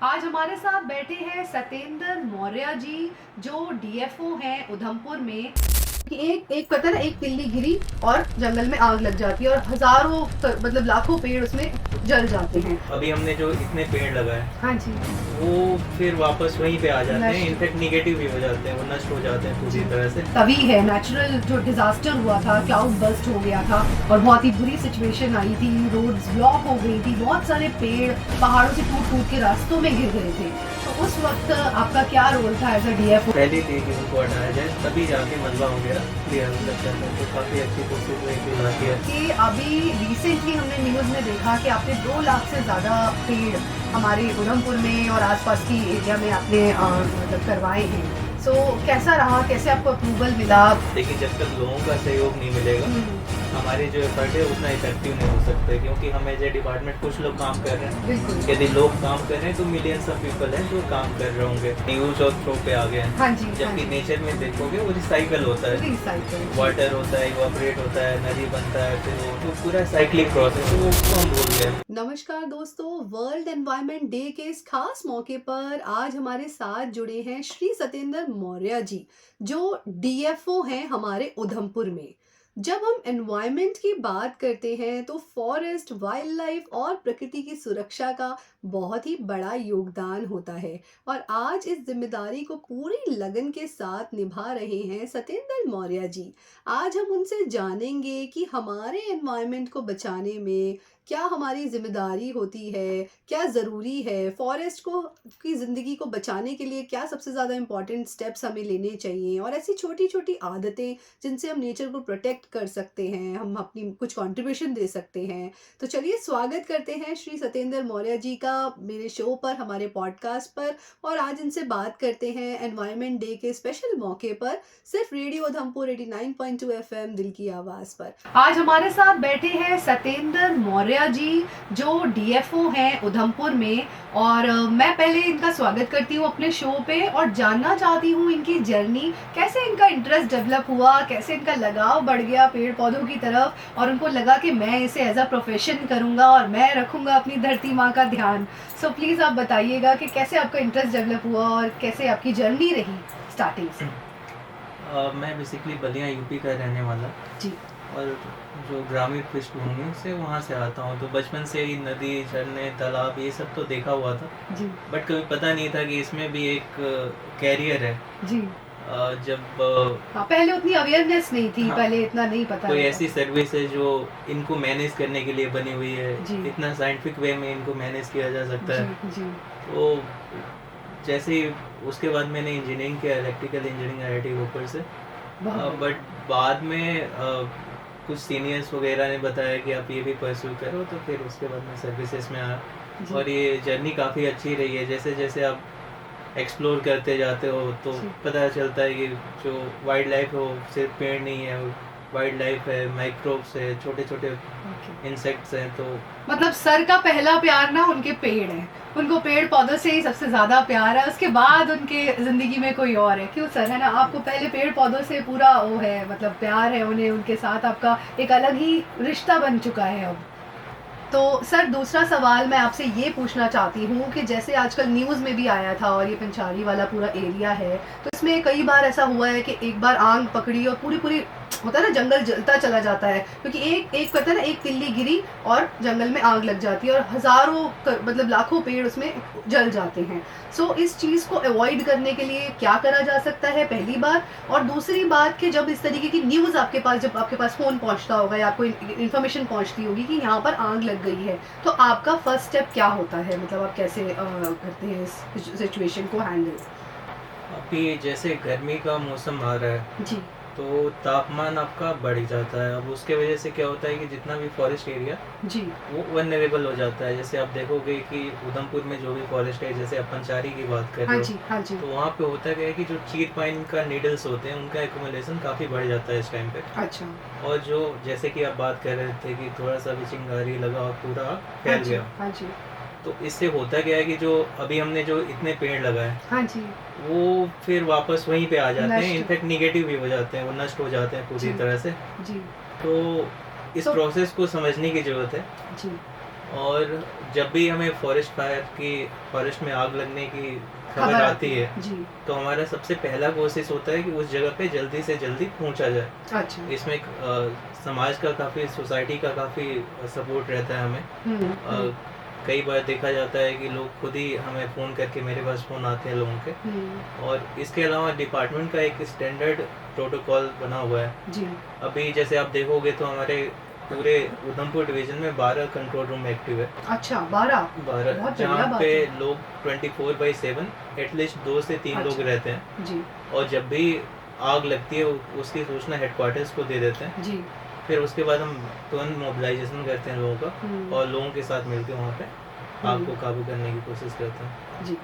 आज हमारे साथ बैठे हैं सतेंद्र मौर्य जी, जो डीएफओ हैं उधमपुर में। कि एक पता ना, एक तिल्ली गिरी और जंगल में आग लग जाती है और हजारों मतलब लाखों पेड़ उसमें जल जाते हैं। अभी हमने जो इतने पेड़ लगाए हाँ जी। वो फिर वापस वहीं पे आ जाते हैं, नष्ट। इनफैक्ट निगेटिव भी हो जाते हैं, वो नष्ट हो जाते हैं पूरी तरह से। तभी है नेचुरल जो डिजास्टर हुआ था, क्लाउड बर्स्ट हो गया था और बहुत ही बुरी सिचुएशन आई थी, रोड्स ब्लॉक हो गई थी, बहुत सारे पेड़ पहाड़ों से टूट टूट के रास्तों में गिर गए थे। तो उस वक्त आपका क्या रोल था एज अ डीएफओ? पहली थी कि उनको हटाया जाए, तभी जाके मलबा हो गया क्लियर हो सकता है, तो काफ़ी अच्छी कोशिश हुई थी लाती है। कि अभी रिसेंटली हमने न्यूज़ में देखा कि आपने 2 लाख से ज़्यादा पेड़ हमारे उधमपुर में और आसपास की एरिया में आपने मतलब करवाए हैं। सो कैसा रहा, कैसे आपको अप्रूवल मिला? देखिए, जब तक लोगों का सहयोग नहीं मिलेगा हमारे जो एफर्ट है उतना इफेक्टिव नहीं हो सकते, क्योंकि हम एज ए डिपार्टमेंट कुछ लोग काम कर रहे हैं। बिल्कुल। यदि लोग काम कर रहे हैं तो मिलियंस ऑफ पीपल हैं जो काम कर रहे होंगे, यूज और थ्रो पे आ गए हैं। हाँ जी, हाँ जबकि जी। नेचर में देखोगे वो रिसाइकल होता है, रिसाइकिल। वाटर होता है, इवापोरेट होता है, नदी बनता है, फिर वो तो पूरा साइक्लिक प्रोसेस, तो वो हम भूल गए। नमस्कार दोस्तों, वर्ल्ड एनवायरनमेंट डे के इस खास मौके पर आज हमारे साथ जुड़े हैं श्री सतेंद्र मौर्य जी, जो डीएफओ हैं हमारे उधमपुर में। जब हम एनवायरनमेंट की बात करते हैं तो फॉरेस्ट, वाइल्ड लाइफ और प्रकृति की सुरक्षा का बहुत ही बड़ा योगदान होता है और आज इस जिम्मेदारी को पूरी लगन के साथ निभा रहे हैं सतेंद्र मौर्य जी। आज हम उनसे जानेंगे कि हमारे एनवायरनमेंट को बचाने में क्या हमारी जिम्मेदारी होती है, क्या ज़रूरी है, फॉरेस्ट को की ज़िंदगी को बचाने के लिए क्या सबसे ज़्यादा इम्पोर्टेंट स्टेप्स हमें लेने चाहिए और ऐसी छोटी-छोटी आदतें जिनसे हम नेचर को प्रोटेक्ट कर सकते हैं, हम अपनी कुछ कंट्रीब्यूशन दे सकते हैं। तो चलिए स्वागत करते हैं श्री सतेंद्र मौर्य जी का मेरे शो पर, हमारे पॉडकास्ट पर, और आज इनसे बात करते हैं एनवायरनमेंट डे के स्पेशल मौके पर, सिर्फ रेडियो उधमपुर 89.2 एफएम दिल की आवाज़ पर। आज हमारे साथ बैठे हैं सतेंद्र मौर्य जी, जो डीएफओ हैं उधमपुर में। और मैं पहले इनका स्वागत करती हूँ अपने शो पे और जानना चाहती हूँ इनकी जर्नी, कैसे इनका इंटरेस्ट डेवलप हुआ, कैसे इनका लगाव बढ़ गया पेड़ पौधों की तरफ और उनको लगा कि मैं इसे एज अ प्रोफेशन करूँगा और मैं रखूँगा अपनी धरती माँ का ध्यान। सो प्लीज़ आप बताइएगा कि कैसे आपका इंटरेस्ट डेवलप हुआ और कैसे आपकी जर्नी रही स्टार्टिंग से। मैं बेसिकली बलिया यूपी का रहने वाला जी। और जो ग्रामीण पृष्ठभूमि से वहाँ से आता हूँ, तो बचपन से ही नदी, झरने, तालाब ये सब तो देखा हुआ था, जी। बट कभी पता नहीं था कि इसमें भी एक कैरियर है। जी। जब हाँ, पहले उतनी अवेयरनेस नहीं थी, हाँ, पहले इतना नहीं पता कोई रहता। ऐसी सर्विस है जो इनको मैनेज करने के लिए बनी हुई है, जी। इतना साइंटिफिक वे में इनको मैनेज किया जा सकता है। जी। जी। तो जैसे ही उसके बाद मैंने इंजीनियरिंग किया, इलेक्ट्रिकल इंजीनियरिंग IIT भोपाल से, बहुत बट बाद में कुछ सीनियर्स वगैरह ने बताया कि आप ये भी परस्यू करो, तो फिर उसके बाद मैं सर्विसेज में आया जी। और ये जर्नी काफ़ी अच्छी रही है। जैसे जैसे आप एक्सप्लोर करते जाते हो तो जी। पता चलता है कि जो वाइल्ड लाइफ है वो सिर्फ पेड़ नहीं है, वाइल्ड लाइफ है, माइक्रोब्स है, छोटे छोटे ओके। इंसेक्ट्स हैं। तो मतलब सर का पहला प्यार ना उनके पेड़ है, उनको पेड़ पौधों से ही सबसे ज्यादा प्यार है, उसके बाद उनके जिंदगी में कोई और है। क्यों सर, है ना? आपको पहले पेड़ पौधों से पूरा वो है, मतलब प्यार है उन्हें, उनके साथ आपका एक अलग ही रिश्ता बन चुका है अब। तो सर, दूसरा सवाल मैं आपसे ये पूछना चाहती हूँ कि जैसे आजकल न्यूज़ में भी आया था और ये पंचारी वाला पूरा एरिया है, तो इसमें कई बार ऐसा हुआ है कि एक बार आग पकड़ी और पूरी पूरी होता है ना, जंगल जलता चला जाता है, क्योंकि एक पता है ना, एक तिल्ली गिरी और जंगल में आग लग जाती है और हजारों मतलब लाखों पेड़ उसमें जल जाते हैं। सो इस चीज़ को अवॉइड करने के लिए क्या करा जा सकता है, पहली बात। और दूसरी बात कि जब इस तरीके की न्यूज़ आपके पास, जब आपके पास फ़ोन पहुंचता होगा या आपको इन्फॉर्मेशन पहुंचती होगी कि यहाँ पर आग लग गई है, तो आपका फर्स्ट स्टेप क्या होता है? मतलब आप कैसे करते हैं इस सिचुएशन को हैंडल? अभी जैसे गर्मी का मौसम आ रहा है जी। तो तापमान आपका बढ़ जाता है। अब उसके वजह से क्या होता है कि जितना भी फॉरेस्ट एरिया जी। वो वनरेबल हो जाता है। जैसे आप देखोगे कि उधमपुर में जो भी फॉरेस्ट है, जैसे आप पंचारी की बात कर हाँ रहे हो, जी। हाँ जी। तो वहाँ पे होता क्या है कि जो चीर पाइन का नीडल्स होते हैं उनका एक्यूमुलेशन काफ़ी बढ़ जाता है इस टाइम पे। अच्छा। और जो जैसे कि आप बात कर रहे थे कि थोड़ा सा भी चिंगारी लगा और पूरा हाँ फैल जी। गया, हाँ जी। तो इससे होता क्या है कि जो अभी हमने जो इतने पेड़ लगाए हाँ जी। वो फिर वापस वहीं पे आ जाते हैं, नष्ट। इनफैक्ट निगेटिव भी हो जाते हैं, वो नष्ट हो जाते हैं पूरी जी। तरह से। जी। तो इस तो प्रोसेस को समझने की ज़रूरत है। जी। और जब भी हमें फॉरेस्ट में आग लगने की खबर खबर आती है जी। तो हमारा सबसे पहला कोशिश होता है कि उस जगह पे जल्दी से जल्दी पहुंचा जाए। अच्छा। इसमें समाज का काफ़ी, सोसाइटी का काफ़ी सपोर्ट रहता है हमें। कई बार देखा जाता है कि लोग खुद ही हमें फ़ोन करके, मेरे पास फ़ोन आते हैं लोगों के। और इसके अलावा डिपार्टमेंट का एक स्टैंडर्ड प्रोटोकॉल बना हुआ है जी। अभी। जैसे आप देखोगे तो हमारे पूरे उधमपुर डिवीजन में 12 कंट्रोल रूम एक्टिव है। अच्छा, 12 12 जहाँ पे लोग 24/7 एटलीस्ट 2 से 3 लोग रहते हैं जी। और जब भी आग लगती है उसकी सूचना हेडक्वार्टर्स को दे देते हैं जी। फिर उसके बाद हम तुरंत मोबिलाइजेशन करते हैं लोगों का और लोगों के साथ मिलकर वहाँ पे आग को काबू करने की कोशिश करते हैं जी।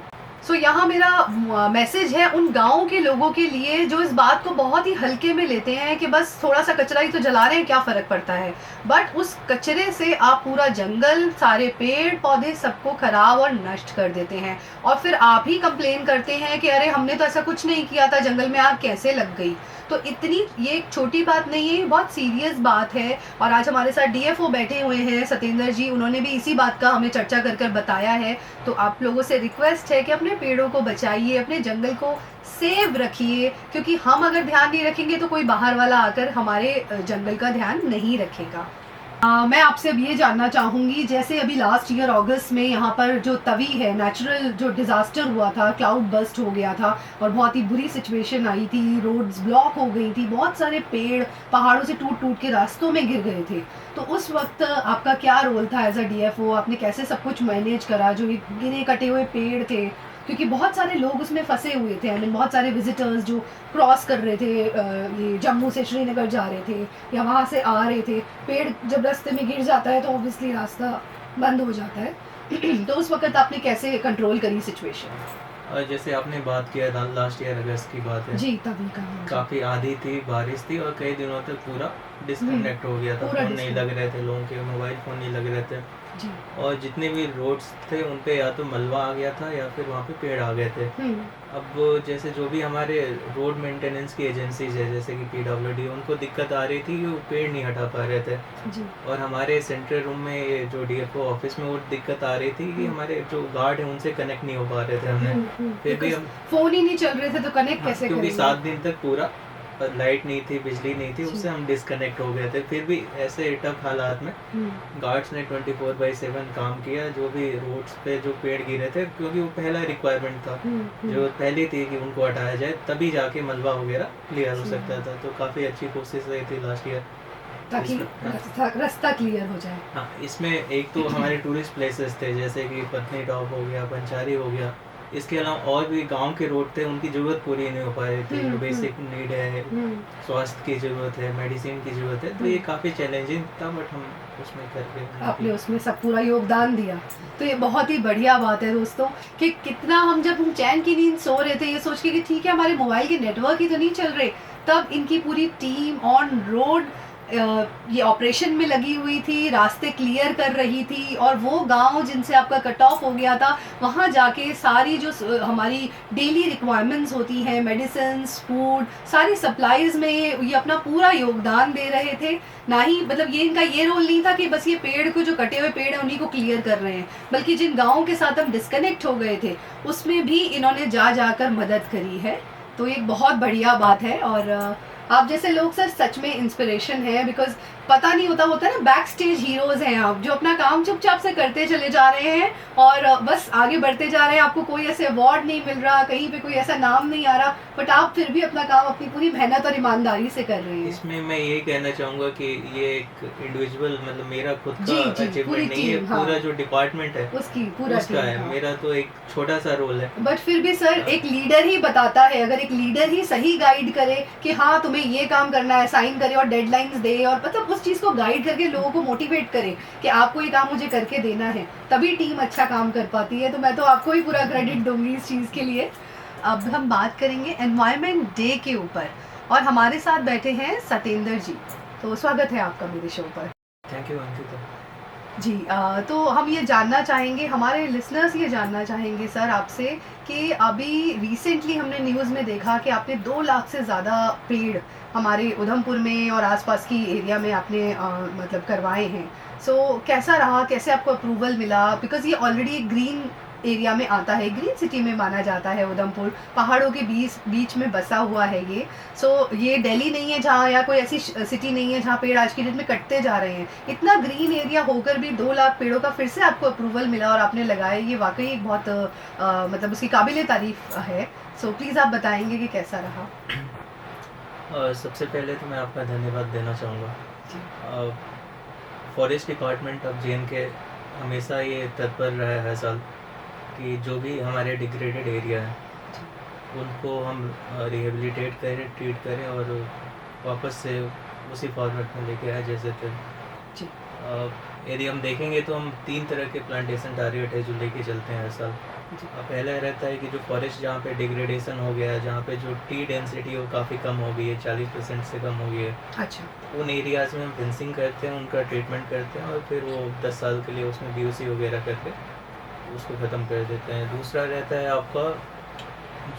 सो यहाँ मेरा मैसेज है उन गाँव के लोगों के लिए जो इस बात को बहुत ही हल्के में लेते हैं कि बस थोड़ा सा कचरा ही तो जला रहे हैं, क्या फ़र्क पड़ता है। बट उस कचरे से आप पूरा जंगल, सारे पेड़ पौधे सबको खराब और नष्ट कर देते हैं और फिर आप ही कंप्लेन करते हैं कि अरे हमने तो ऐसा कुछ नहीं किया था, जंगल में आग कैसे लग गई। तो इतनी ये एक छोटी बात नहीं है, ये बहुत सीरियस बात है। और आज हमारे साथ डीएफओ बैठे हुए हैं सतेंद्र जी, उन्होंने भी इसी बात का हमें चर्चा कर कर बताया है। तो आप लोगों से रिक्वेस्ट है कि अपने पेड़ों को बचाइए, अपने जंगल को सेव रखिए, क्योंकि हम अगर ध्यान नहीं रखेंगे तो कोई बाहर वाला आकर हमारे जंगल का ध्यान नहीं रखेगा। मैं आपसे अब ये जानना चाहूँगी, जैसे अभी लास्ट ईयर अगस्त में यहाँ पर जो तवी है, नेचुरल जो डिज़ास्टर हुआ था, क्लाउड बस्ट हो गया था और बहुत ही बुरी सिचुएशन आई थी, रोड्स ब्लॉक हो गई थी, बहुत सारे पेड़ पहाड़ों से टूट टूट के रास्तों में गिर गए थे। तो उस वक्त आपका क्या रोल था एज अ डीएफओ? आपने कैसे सब कुछ मैनेज करा? जो ये गिने कटे हुए पेड़ थे, क्योंकि बहुत सारे लोग उसमें फंसे हुए थे, आई मीन बहुत सारे विजिटर्स जो क्रॉस कर रहे थे, ये जम्मू से श्रीनगर जा रहे थे या वहाँ से आ रहे थे। पेड़ जब रास्ते में गिर जाता है तो ऑब्वियसली रास्ता बंद हो जाता है। तो उस वक्त आपने कैसे कंट्रोल करी सिचुएशन? और जैसे आपने बात किया लास्ट ईयर अगस्त की बात है जी, तभी का काफ़ी आंधी थी, बारिश थी और कई दिनों तक पूरा डिस्कनेक्ट हो गया था। फ़ोन नहीं लग रहे थे लोगों के, मोबाइल फ़ोन नहीं लग रहे थे जी। और जितने भी रोड्स थे उन पे या तो मलबा आ गया था या फिर वहाँ पे पेड़ आ गए थे। अब जैसे जो भी हमारे रोड मेंटेनेंस की एजेंसीज है जैसे कि पीडब्ल्यूडी, उनको दिक्कत आ रही थी कि वो पेड़ नहीं हटा पा रहे थे जी। और हमारे सेंट्रल रूम में जो डीएफओ ऑफिस में वो दिक्कत आ रही थी कि हमारे जो गार्ड है उनसे कनेक्ट नहीं हो पा रहे थे हमें। फिर भी हम फ़ोन ही नहीं चल रहे थे तो कनेक्ट कैसे करेंगे? क्योंकि 7 दिन तक पूरा लाइट नहीं थी, बिजली नहीं थी, उससे हम डिस्कनेक्ट हो गए थे। फिर भी ऐसे टफ हालात में गार्ड्स ने 24/7 काम किया। जो भी रोड्स पे जो पेड़ गिरे थे, क्योंकि वो पहला रिक्वायरमेंट था, जो पहली थी कि उनको हटाया जाए, तभी जाके मलबा वगैरह क्लियर हो सकता था। तो काफ़ी अच्छी कोशिश रही थी लास्ट ईयर ताकि रास्ता क्लियर हो जाए। हाँ, इसमें एक तो हमारे टूरिस्ट प्लेसेस थे जैसे कि पत्नी टॉप हो गया, पंचारी हो गया। इसके अलावा और भी गांव के रोड थे, उनकी ज़रूरत पूरी नहीं हो पा रही थी। जो बेसिक नीड है, स्वास्थ्य की ज़रूरत है, मेडिसिन की ज़रूरत है, तो ये काफ़ी चैलेंजिंग था बट हम उसमें करके आपने उसमें सब पूरा योगदान दिया। तो ये बहुत ही बढ़िया बात है दोस्तों कि कितना जब हम चैन की नींद सो रहे थे ये सोच के कि ठीक है हमारे मोबाइल के नेटवर्क ही तो नहीं चल रहे, तब इनकी पूरी टीम ऑन रोड ये ऑपरेशन में लगी हुई थी, रास्ते क्लियर कर रही थी और वो गांव जिनसे आपका कट ऑफ हो गया था वहाँ जाके सारी जो हमारी डेली रिक्वायरमेंट्स होती हैं, मेडिसिन्स, फूड, सारी सप्लाईज में ये अपना पूरा योगदान दे रहे थे। ना ही मतलब ये इनका ये रोल नहीं था कि बस ये पेड़ को, जो कटे हुए पेड़ हैं उन्हीं को क्लियर कर रहे हैं, बल्कि जिन गाँवों के साथ हम डिस्कनेक्ट हो गए थे उसमें भी इन्होंने जाकर मदद करी है। तो एक बहुत बढ़िया बात है और आप जैसे लोग सर सच में इंस्पिरेशन है, बिकॉज पता नहीं होता है ना, बैक स्टेज हीरोज हैं आप, जो अपना काम चुपचाप से करते चले जा रहे हैं और बस आगे बढ़ते जा रहे हैं। आपको कोई ऐसे अवार्ड नहीं मिल रहा, कहीं पे कोई ऐसा नाम नहीं आ रहा, बट आप फिर भी अपना काम अपनी पूरी मेहनत और ईमानदारी से कर रहे हैं। इसमें मैं ये कहना चाहूँगा कि ये एक इंडिविजुअल, मतलब मेरा खुद का अचीवमेंट नहीं है, पूरा जो डिपार्टमेंट है उसकी पूरा उसका है। मेरा तो एक छोटा सा रोल है, बट फिर भी सर एक लीडर ही बताता है, अगर एक लीडर ही सही गाइड करे कि हाँ तुम्हें ये काम करना है, साइन करे और डेडलाइंस दे और मतलब उस चीज़ को गाइड करके लोगों को मोटिवेट करे कि आपको ये काम मुझे करके देना है, तभी टीम अच्छा काम कर पाती है। तो मैं तो आपको ही पूरा क्रेडिट दूंगी इस चीज़ के लिए। अब हम बात करेंगे एनवायरनमेंट डे के ऊपर और हमारे साथ बैठे हैं सतेंद्र जी। तो स्वागत है आपका मेरे शो पर। थैंक यू अंकिता जी। तो हम ये जानना चाहेंगे, हमारे लिसनर्स ये जानना चाहेंगे सर आपसे कि अभी रिसेंटली हमने न्यूज़ में देखा कि आपने 2 लाख से ज़्यादा पेड़ हमारे उधमपुर में और आसपास की एरिया में आपने मतलब करवाए हैं। सो कैसा रहा, कैसे आपको अप्रूवल मिला? बिकॉज़ ये ऑलरेडी एक ग्रीन एरिया में आता है, ग्रीन सिटी में माना जाता है उधमपुर, पहाड़ों के बीच बीच में बसा हुआ है ये। सो ये दिल्ली नहीं है जहाँ, या कोई ऐसी सिटी नहीं है जहाँ पेड़ आज की डेट में कटते जा रहे हैं। इतना ग्रीन एरिया होकर भी 2 लाख पेड़ों का फिर से आपको अप्रूवल मिला और आपने लगाए, ये वाक़ई एक बहुत मतलब उसकी काबिले तारीफ़ है। सो प्लीज़ आप बताएँगे कि कैसा रहा? सबसे पहले तो मैं आपका धन्यवाद देना चाहूँगा। जी। फॉरेस्ट डिपार्टमेंट ऑफ जे.एन.के हमेशा ये तत्पर रहा है हर साल कि जो भी हमारे डिग्रेडेड एरिया है जी। उनको हम रिहेबिलिटेट करें, ट्रीट करें और वापस से उसी फॉर्मेट में लेके आए जैसे थे। जी। यदि हम देखेंगे तो हम 3 तरह के प्लांटेशन टारगेट है जो लेके चलते हैं हर साल। जी। पहला रहता है कि जो फॉरेस्ट जहाँ पे डिग्रेडेशन हो गया है, जहाँ पे जो ट्री डेंसिटी वो काफ़ी कम हो गई है, 40% से कम हो गई है, अच्छा। उन एरियाज़ में हम फेंसिंग करते हैं, उनका ट्रीटमेंट करते हैं और फिर वो 10 साल के लिए उसमें बीओसी वगैरह करके उसको ख़त्म कर देते हैं। दूसरा रहता है आपका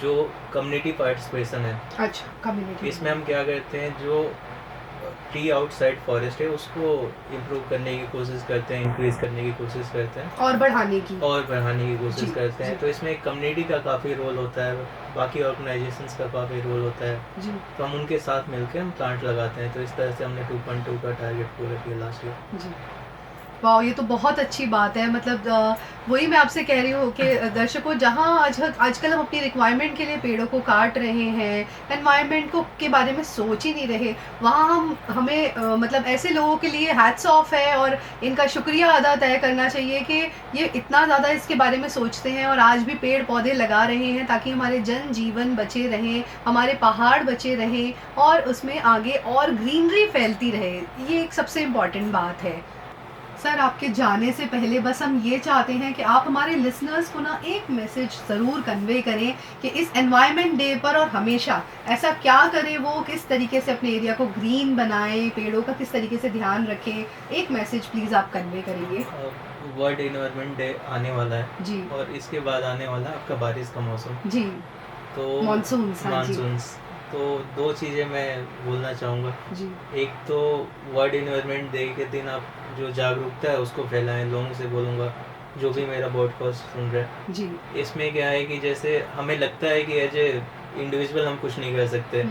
जो कम्युनिटी पार्टिसिपेशन है। अच्छा, कम्युनिटी। इसमें हम क्या करते हैं, जो ट्री आउटसाइड फॉरेस्ट है उसको इम्प्रूव करने की कोशिश करते हैं, इंक्रीज़ करने की कोशिश करते हैं और बढ़ाने की। की कोशिश जी, करते हैं। जी। तो इसमें कम्युनिटी का काफ़ी रोल होता है, बाकी ऑर्गेनाइजेशंस का काफ़ी रोल होता है। जी। तो हम उनके साथ मिलकर हम प्लांट लगाते हैं। तो इस तरह से हमने 2.2 का टारगेट पूरा किया लास्ट ईयर। जी। वाओ! ये तो बहुत अच्छी बात है। मतलब वही मैं आपसे कह रही हूँ कि दर्शकों, जहाँ आजकल हम अपनी रिक्वायरमेंट के लिए पेड़ों को काट रहे हैं, एनवायरनमेंट को के बारे में सोच ही नहीं रहे, वहाँ हमें मतलब ऐसे लोगों के लिए हैट्स ऑफ है और इनका शुक्रिया अदा तय करना चाहिए कि ये इतना ज़्यादा इसके बारे में सोचते हैं और आज भी पेड़-पौधे लगा रहे हैं ताकि हमारे जनजीवन बचे रहें, हमारे पहाड़ बचे रहें और उसमें आगे और ग्रीनरी फैलती रहे। ये एक सबसे इम्पोर्टेंट बात है। सर, आपके जाने से पहले बस हम ये चाहते हैं कि आप हमारे लिसनर्स को ना एक मैसेज ज़रूर कन्वे करें कि इस एनवायरनमेंट डे पर और हमेशा ऐसा क्या करें, वो किस तरीके से अपने एरिया को ग्रीन बनाएं, पेड़ों का किस तरीके से ध्यान रखें। एक मैसेज प्लीज़ आप कन्वे करेंगे। वर्ल्ड एनवायरनमेंट डे आने वाला है जी। और इसके बाद आने वाला है आपका बारिश का मौसम। जी। तो मानसून्स, हाँ जी। मानसून्स, तो 2 चीज़ें मैं बोलना चाहूँगा। जी। एक तो वर्ल्ड एनवायरनमेंट डे के दिन आप जो जागरूकता है उसको फैलाएं, लोगों से बोलूँगा जो भी मेरा पॉडकास्ट सुन रहे हैं। जी। इसमें क्या है कि जैसे हमें लगता है कि एज ए इंडिविजुअल हम कुछ नहीं कर सकते,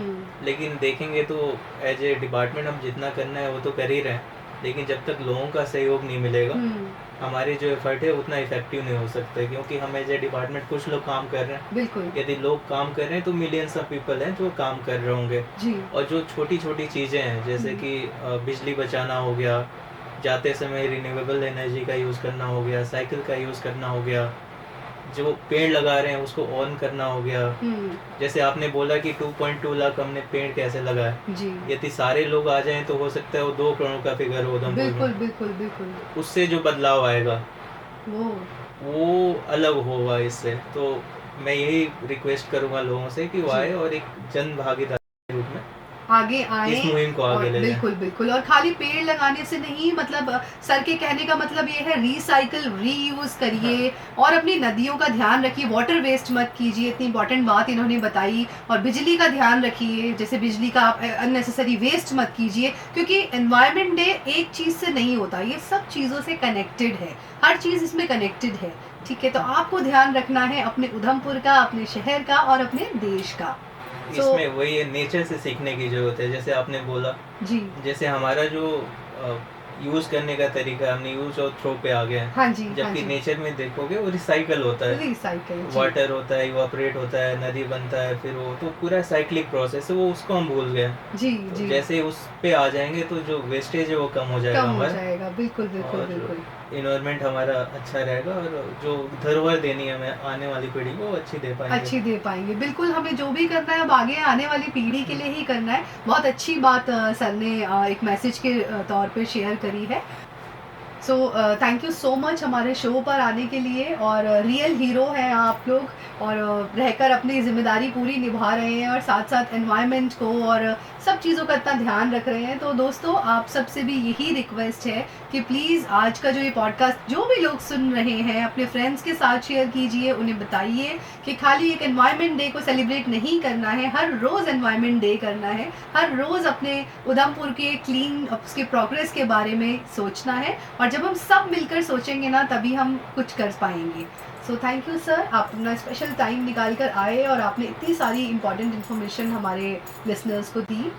लेकिन देखेंगे तो एज ए डिपार्टमेंट हम जितना करना है वो तो कर ही रहे हैं, लेकिन जब तक लोगों का सहयोग नहीं मिलेगा हमारे जो एफर्ट है उतना इफेक्टिव नहीं हो सकता, क्योंकि हम एज ए डिपार्टमेंट कुछ लोग काम कर रहे हैं। बिल्कुल। यदि लोग काम कर रहे हैं तो मिलियंस ऑफ पीपल हैं जो काम कर रहे होंगे। जी। और जो छोटी छोटी चीज़ें हैं जैसे कि बिजली बचाना हो गया, जाते समय रिन्यूएबल एनर्जी का यूज़ करना हो गया, साइकिल का यूज़ करना हो गया, जो पेड़ लगा रहे हैं उसको ऑन करना हो गया। जैसे आपने बोला कि 2.2 लाख हमने पेड़ कैसे लगाए, जी। यदि सारे लोग आ जाएं तो हो सकता है वो 2 करोड़ का फिगर हो उधमपुर बिल्कुल, में। बिल्कुल, बिल्कुल। उससे जो बदलाव आएगा वो अलग होगा इससे। तो मैं यही रिक्वेस्ट करूंगा लोगों से कि वो जी। आए और एक जन भागीदारी के रूप में आगे आए इस मुहिम को और आगे ले जाएं। बिल्कुल, बिल्कुल। और खाली पेड़ लगाने से नहीं, मतलब सर के कहने का मतलब ये है रिसाइकिल, रीयूज़ करिए और अपनी नदियों का ध्यान रखिए, वाटर वेस्ट मत कीजिए, इतनी इम्पोर्टेंट बात इन्होंने बताई। और बिजली का ध्यान रखिए, जैसे बिजली का आप अननेसेसरी वेस्ट मत कीजिए, क्योंकि एनवायरनमेंट डे एक चीज़ से नहीं होता, ये सब चीज़ों से कनेक्टेड है, हर चीज़ इसमें कनेक्टेड है। ठीक है, तो आपको ध्यान रखना है अपने उधमपुर का, अपने शहर का और अपने देश का। इसमें वही है, नेचर से सीखने की जरूरत है। जैसे आपने बोला जी। जैसे हमारा जो यूज करने का तरीका है, हमने यूज और थ्रो पे आ गए हैं। हाँ जी, हाँ जबकि जी। नेचर में देखोगे वो रिसाइकल होता है, रिसाइकिल, जी। वाटर होता है, इवापोरेट होता है, नदी बनता है, फिर वो तो पूरा साइक्लिक प्रोसेस है, वो उसको हम भूल गए। जी, तो जी। जैसे उस पे आ जाएंगे तो जो वेस्टेज है वो कम हो जाएगा कम हो हमारा, जाएगा, बिल्कुल, बिल्कुल, और बिल्कुल। इन्वायरमेंट हमारा अच्छा रहेगा और जो धरोहर देनी है हमें आने वाली पीढ़ी को वो अच्छी दे पाएंगे। अच्छी दे पाएंगे, बिल्कुल। हमें जो भी करना है अब आगे आने वाली पीढ़ी के लिए ही करना है। बहुत अच्छी बात सर ने एक मैसेज के तौर पे शेयर करी है। So thank you so much हमारे शो पर आने के लिए, और रियल हीरो हैं आप लोग, और रहकर अपनी ज़िम्मेदारी पूरी निभा रहे हैं और साथ साथ एनवायरनमेंट को और सब चीज़ों का इतना ध्यान रख रहे हैं। तो दोस्तों, आप सबसे भी यही रिक्वेस्ट है कि प्लीज़ आज का जो ये पॉडकास्ट जो भी लोग सुन रहे हैं अपने फ्रेंड्स के साथ शेयर कीजिए, उन्हें बताइए कि खाली एक एनवायरनमेंट डे को सेलिब्रेट नहीं करना है, हर रोज़ एनवायरनमेंट डे करना है, हर रोज़ अपने उधमपुर के क्लीन उसके प्रोग्रेस के बारे में सोचना है, और जब हम सब मिलकर सोचेंगे ना तभी हम कुछ कर पाएंगे। सो थैंक यू सर, आप अपना स्पेशल टाइम निकाल कर आए और आपने इतनी सारी इंपॉर्टेंट इन्फॉर्मेशन हमारे लिसनर्स को दी।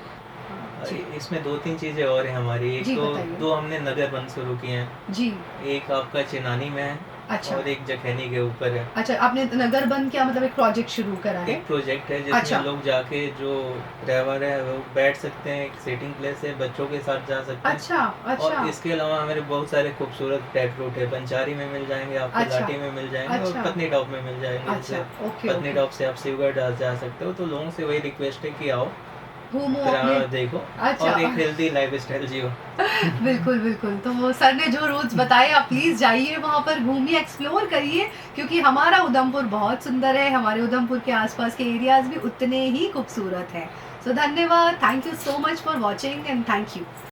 जी इसमें 2-3 चीज़ें और हैं हमारी। एक जी तो बताइए। 2 हमने नगर वन शुरू किए हैं। जी। एक आपका चिनानी में है अच्छा और एक जखैनी के ऊपर है। अच्छा, आपने नगर बंद क्या मतलब एक प्रोजेक्ट शुरू करा है? एक प्रोजेक्ट है अच्छा। जिसमें लोग जाके जो ड्राइवर है वो बैठ सकते हैं, एक सीटिंग प्लेस है, बच्चों के साथ जा सकते हैं। अच्छा और अच्छा इसके अलावा हमारे बहुत सारे खूबसूरत ट्रैक रूट है। पंचारी में मिल जाएंगे आपको, अच्छा घाटी में मिल जाएंगे और अच्छा पत्नी टॉप में मिल जाएंगे। अच्छा। जैसे ओके पत्नी ओके। टॉप से आप शिवगढ़ जा सकते हो। तो लोगों से वही रिक्वेस्ट है कि आओ, घूमो अपने। जरा देखो अच्छा और एक हेल्दी लाइफस्टाइल जियो। बिल्कुल बिल्कुल, तो वो सर ने जो रूल्स बताए आप प्लीज़ जाइए वहाँ पर, घूमिए, एक्सप्लोर करिए, क्योंकि हमारा उधमपुर बहुत सुंदर है, हमारे उधमपुर के आसपास के एरियाज भी उतने ही खूबसूरत हैं। सो धन्यवाद, thank you so much for watching and thank you.